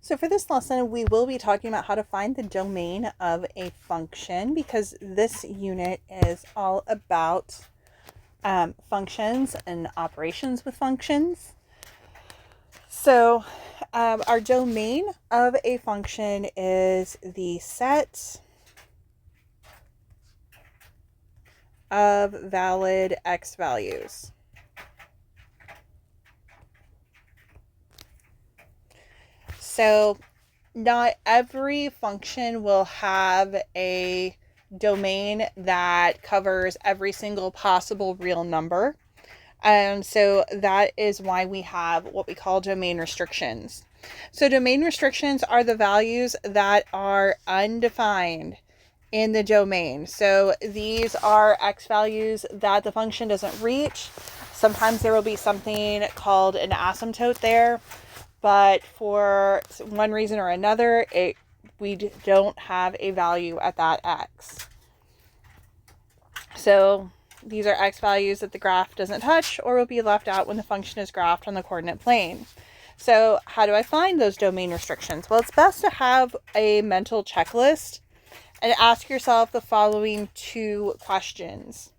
So for this lesson, we will be talking about how to find the domain of a function because this unit is all about functions and operations with functions. So our domain of a function is the set of valid x values. So not every function will have a domain that covers every single possible real number. And so that is why we have what we call domain restrictions. So domain restrictions are the values that are undefined in the domain. So these are x values that the function doesn't reach. Sometimes there will be something called an asymptote there, but for one reason or another, we don't have a value at that x. So these are x values that the graph doesn't touch or will be left out when the function is graphed on the coordinate plane. So how do I find those domain restrictions? Well, it's best to have a mental checklist and ask yourself the following two questions.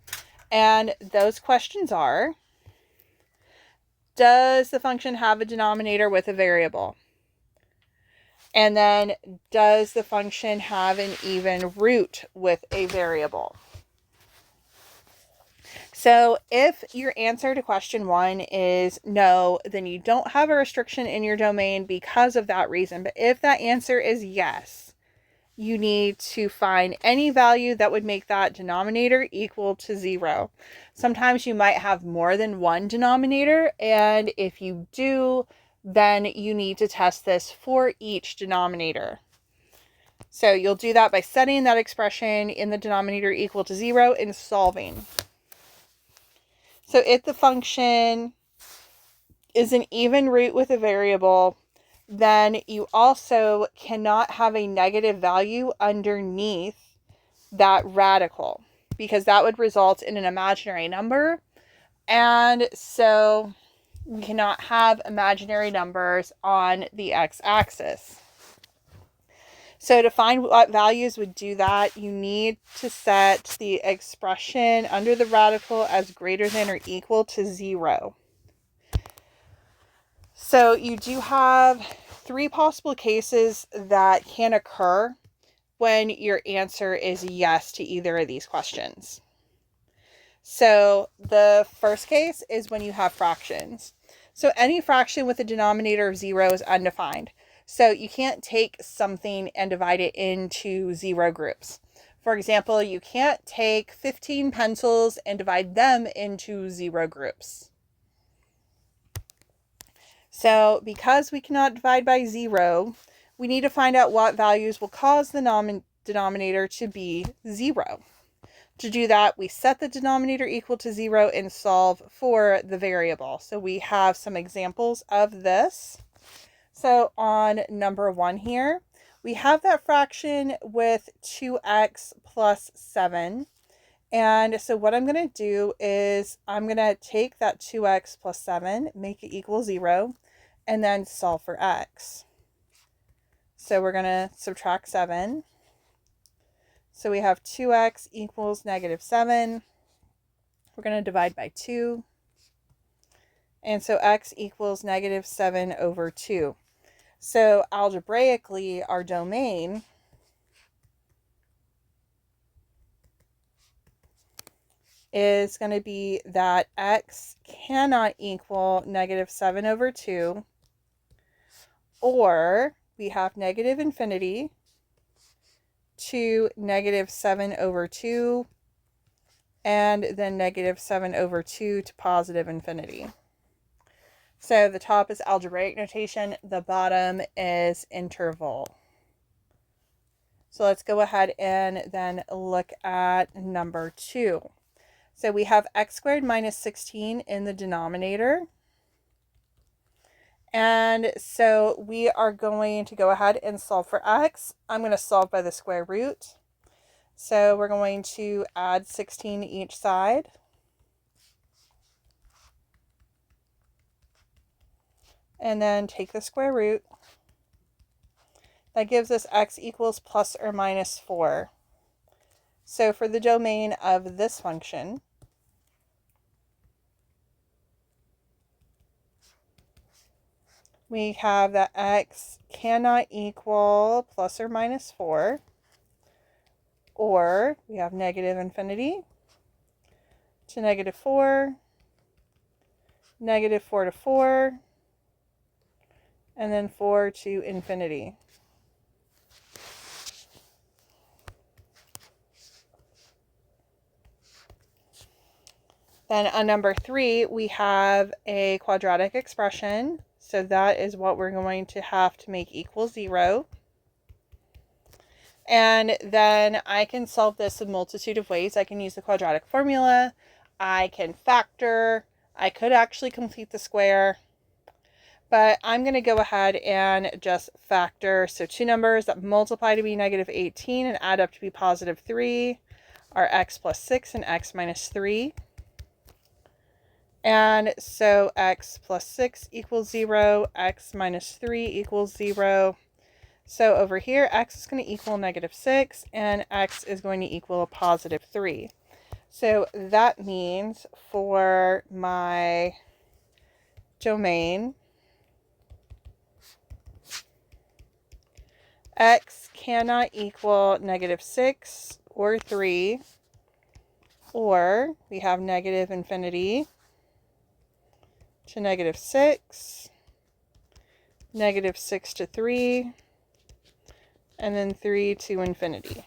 And those questions are, does the function have a denominator with a variable? And then, does the function have an even root with a variable? So if your answer to question one is no, then you don't have a restriction in your domain because of that reason. But if that answer is yes, you need to find any value that would make that denominator equal to 0. Sometimes you might have more than one denominator, and if you do, then you need to test this for each denominator. So you'll do that by setting that expression in the denominator equal to 0 and solving. So if the function is an even root with a variable, then you also cannot have a negative value underneath that radical, because that would result in an imaginary number. And so you cannot have imaginary numbers on the x-axis. So to find what values would do that, you need to set the expression under the radical as greater than or equal to 0. So you do have three possible cases that can occur when your answer is yes to either of these questions. So the first case is when you have fractions. So any fraction with a denominator of 0 is undefined. So you can't take something and divide it into 0 groups. For example, you can't take 15 pencils and divide them into 0 groups. So because we cannot divide by 0, we need to find out what values will cause the denominator to be 0. To do that, we set the denominator equal to 0 and solve for the variable. So we have some examples of this. So on number 1 here, we have that fraction with 2x plus 7. And so what I'm going to do is I'm going to take that 2x plus 7, make it equal 0, and then solve for x. So we're going to subtract 7. So we have 2x equals negative 7. We're going to divide by 2. And so x equals negative 7 over 2. So algebraically, our domain is going to be that x cannot equal negative 7 over 2, or we have negative infinity to negative 7 over 2, and then negative 7 over 2 to positive infinity. So the top is algebraic notation, the bottom is interval. So let's go ahead and then look at number 2. So we have x squared minus 16 in the denominator. And so we are going to go ahead and solve for x. I'm going to solve by the square root. So we're going to add 16 to each side. And then take the square root. That gives us x equals plus or minus 4. So for the domain of this function, we have that x cannot equal plus or minus 4, or we have negative infinity to negative 4, negative 4 to 4, and then 4 to infinity. Then on number 3, we have a quadratic expression. So that is what we're going to have to make equal 0. And then I can solve this a multitude of ways. I can use the quadratic formula. I can factor. I could actually complete the square. But I'm going to go ahead and just factor. So two numbers that multiply to be negative 18 and add up to be positive 3 are x plus 6 and x minus 3. And so x plus 6 equals 0, x minus 3 equals 0. So over here, x is going to equal negative 6, and x is going to equal a positive 3. So that means for my domain, x cannot equal negative 6 or 3, or we have negative infinity to negative 6, negative 6 to 3, and then 3 to infinity.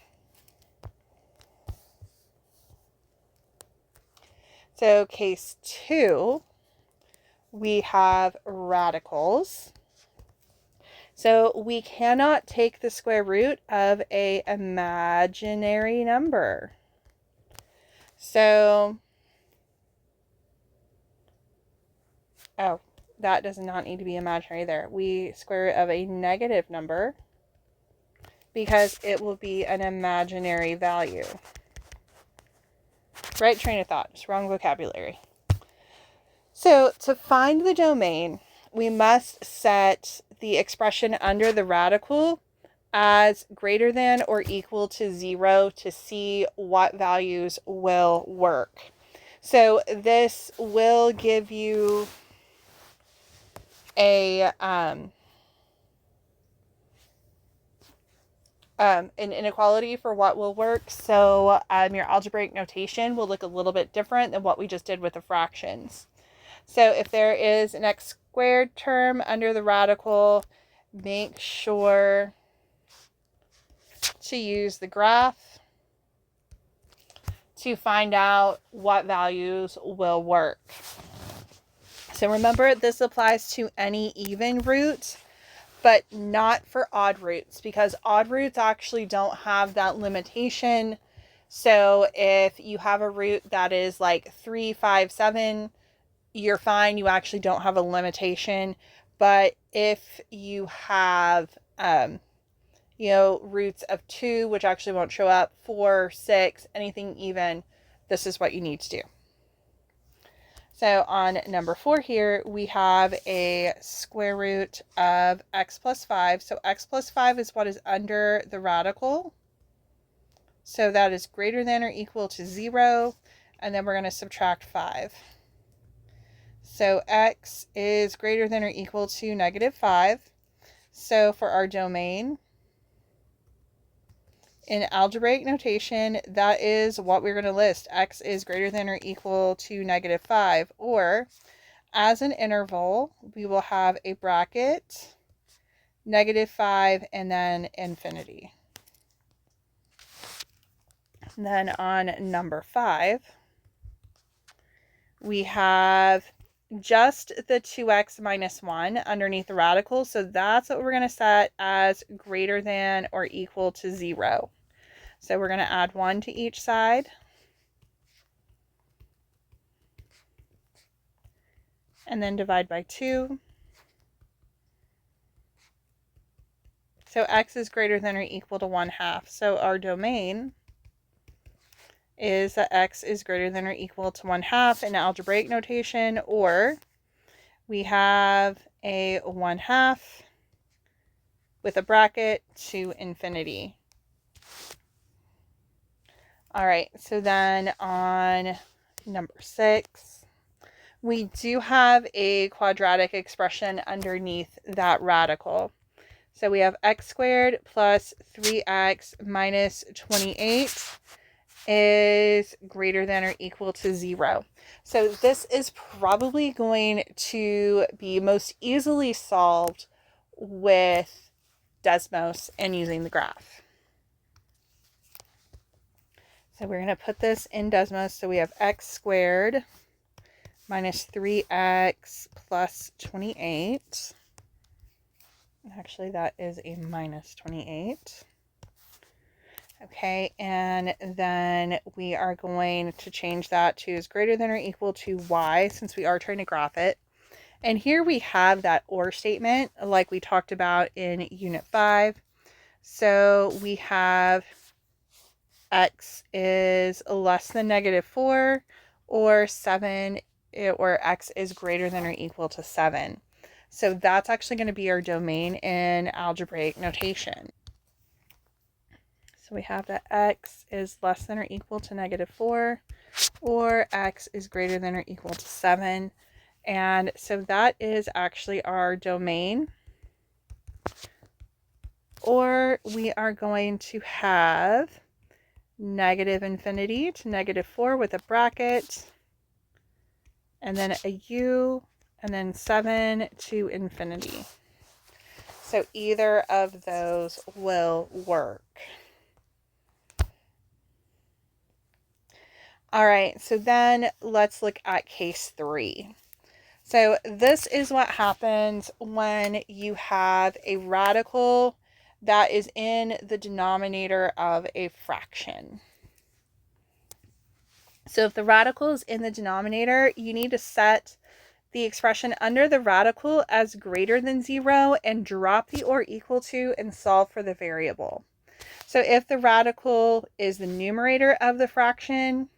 So case 2, we have radicals. So we cannot take the square root of an imaginary number. So, oh, that does not need to be imaginary there. We square root of a negative number because it will be an imaginary value. Right train of thought, just wrong vocabulary. So to find the domain, we must set the expression under the radical as greater than or equal to 0 to see what values will work. So this will give you an inequality for what will work. So your algebraic notation will look a little bit different than what we just did with the fractions. So if there is an x squared term under the radical, make sure to use the graph to find out what values will work. So remember, this applies to any even root, but not for odd roots, because odd roots actually don't have that limitation. So if you have a root that is like 3, 5, 7, you're fine. You actually don't have a limitation. But if you have, roots of 2, which actually won't show up, 4, 6, anything even, this is what you need to do. So on number 4 here, we have a square root of x plus 5. So x plus 5 is what is under the radical. So that is greater than or equal to 0. And then we're going to subtract 5. So x is greater than or equal to negative 5. So for our domain, in algebraic notation, that is what we're going to list. X is greater than or equal to negative 5. Or, as an interval, we will have a bracket, negative 5, and then infinity. And then on number 5, we have just the 2x minus 1 underneath the radical. So that's what we're going to set as greater than or equal to 0. So we're going to add 1 to each side. And then divide by 2. So x is greater than or equal to 1/2. So our domain is that x is greater than or equal to 1/2 in algebraic notation, or we have a 1/2 with a bracket to infinity. All right, so then on number 6, we do have a quadratic expression underneath that radical. So we have x squared plus 3x minus 28 is greater than or equal to 0. So this is probably going to be most easily solved with Desmos and using the graph. So we're going to put this in Desmos. So we have x squared minus 3x plus 28. Actually, that is a minus 28. Okay, and then we are going to change that to is greater than or equal to y, since we are trying to graph it. And here we have that or statement like we talked about in Unit 5. So we have x is less than -4, or 7, or x is greater than or equal to 7. So that's actually going to be our domain in algebraic notation. So we have that x is less than or equal to -4, or x is greater than or equal to 7. And so that is actually our domain. Or we are going to have -infinity to -4 with a bracket, and then a u, and then 7 to infinity. So either of those will work. All right, so then let's look at case 3. So this is what happens when you have a radical that is in the denominator of a fraction. So if the radical is in the denominator, you need to set the expression under the radical as greater than 0 and drop the or equal to and solve for the variable. So if the radical is the numerator of the fraction,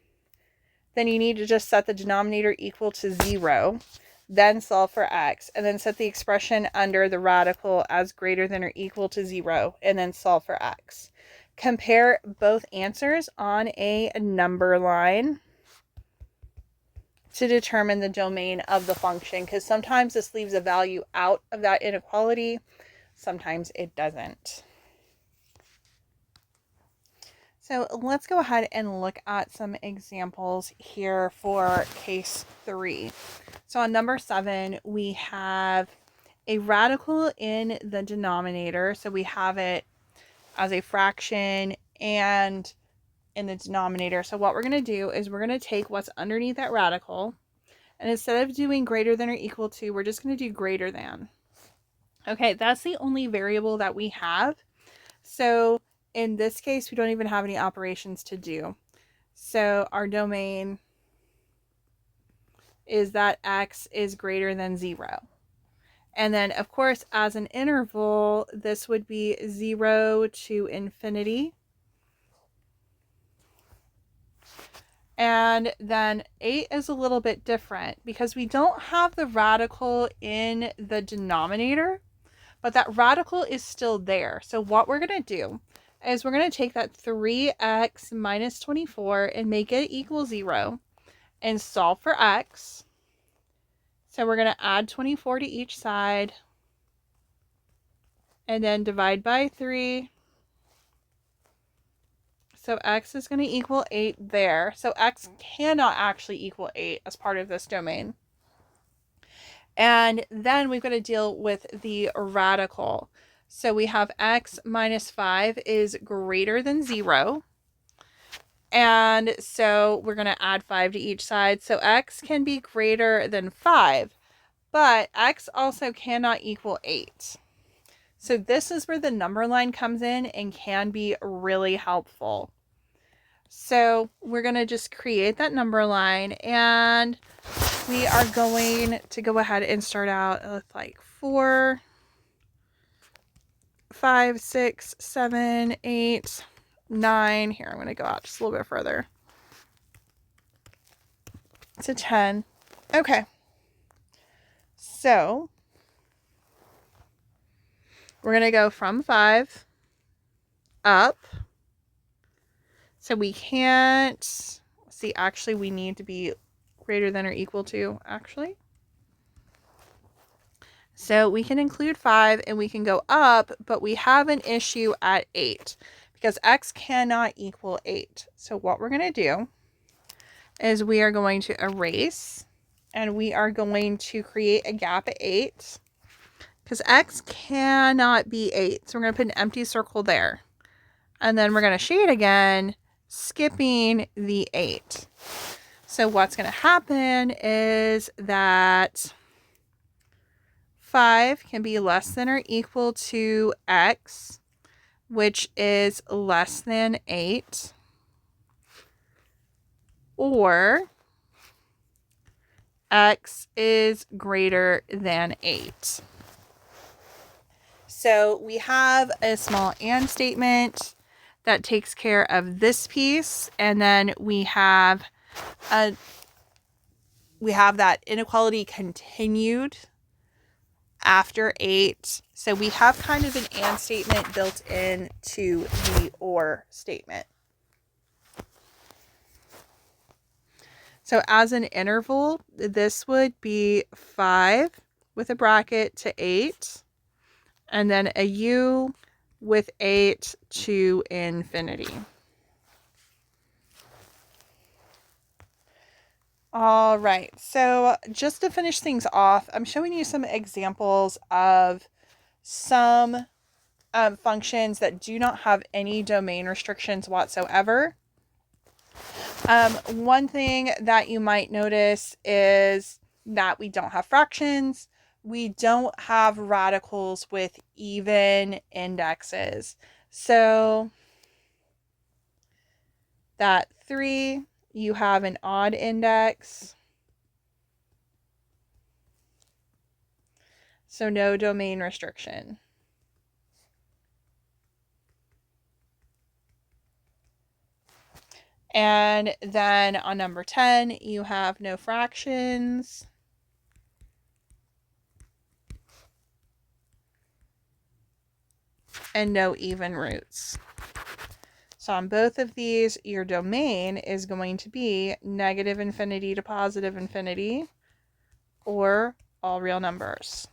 then you need to just set the denominator equal to 0, then solve for x, and then set the expression under the radical as greater than or equal to 0, and then solve for x. Compare both answers on a number line to determine the domain of the function, because sometimes this leaves a value out of that inequality, sometimes it doesn't. So let's go ahead and look at some examples here for case 3. So on number 7, we have a radical in the denominator. So we have it as a fraction and in the denominator. So what we're going to do is we're going to take what's underneath that radical, and instead of doing greater than or equal to, we're just going to do greater than. Okay, that's the only variable that we have. So in this case, we don't even have any operations to do. So our domain is that x is greater than 0. And then, of course, as an interval, this would be 0 to infinity. And then 8 is a little bit different because we don't have the radical in the denominator, but that radical is still there. So what we're going to do is we're going to take that 3x minus 24 and make it equal 0 and solve for x. So we're going to add 24 to each side and then divide by 3. So x is going to equal 8 there. So x cannot actually equal 8 as part of this domain. And then we've got to deal with the radical. So we have x minus 5 is greater than 0. And so we're going to add 5 to each side. So x can be greater than 5, but x also cannot equal 8. So this is where the number line comes in and can be really helpful. So we're going to just create that number line, and we are going to go ahead and start out with like 4, 5, 6, 7, 8, 9. Here, I'm going to go out just a little bit further to 10. Okay. So we're going to go from 5 up. So we can't see, actually, we need to be greater than or equal to, actually. So we can include 5 and we can go up, but we have an issue at 8 because x cannot equal 8. So what we're going to do is we are going to erase and we are going to create a gap at 8 because x cannot be 8. So we're going to put an empty circle there. And then we're going to shade again, skipping the 8. So what's going to happen is that 5 can be less than or equal to x, which is less than 8, or x is greater than 8. So we have a small and statement that takes care of this piece, and then we have that inequality continued after 8. So we have kind of an and statement built into the or statement. So as an interval, this would be 5 with a bracket to 8, and then a u with 8 to infinity. All right, so just to finish things off, I'm showing you some examples of some functions that do not have any domain restrictions whatsoever. One thing that you might notice is that we don't have fractions. We don't have radicals with even indexes. So that 3, you have an odd index. So no domain restriction. And then on number 10, you have no fractions. And no even roots. So on both of these, your domain is going to be negative infinity to positive infinity, or all real numbers.